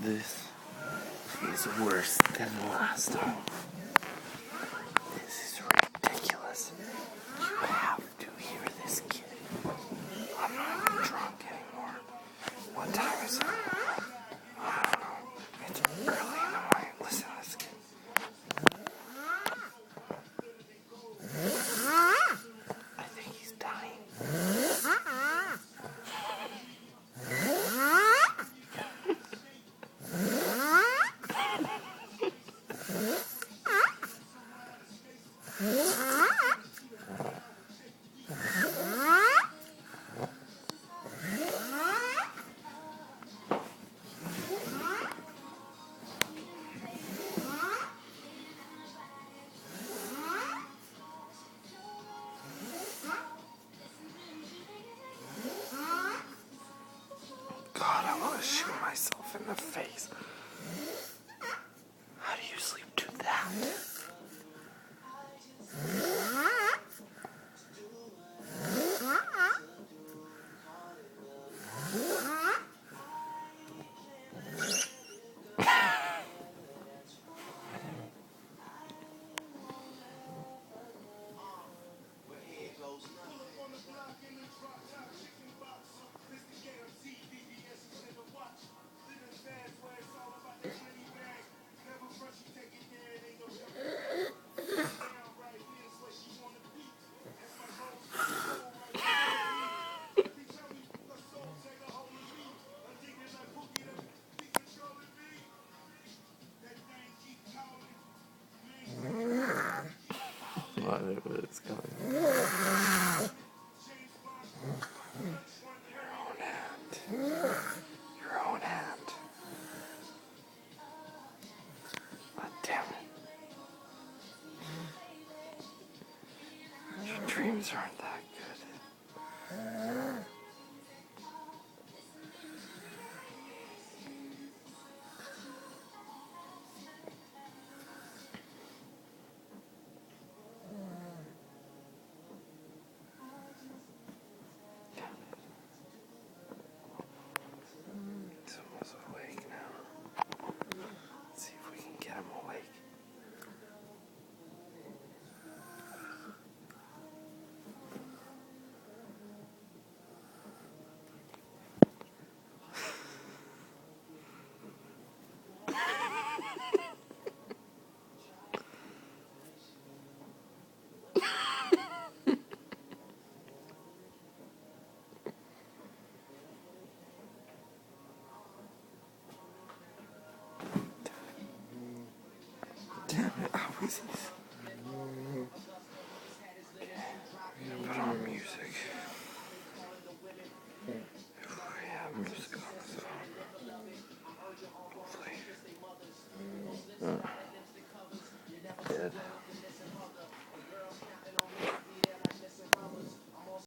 This is worse than the last time. This is ridiculous. You have to hear this kid. I'm not even drunk anymore. What time is it? I don't know. It's early in the morning. Listen to this kid. I think he's dying. God, I want to shoot myself in the face. How do you sleep to that? Whatever it's coming. Your own hand. Your own hand. God damn it. Your dreams aren't that good. Someone's awake now. Let's see if we can get him awake. Damn it, how is this? Okay, I'm gonna put on music. If we have music on the phone, hopefully. Dead.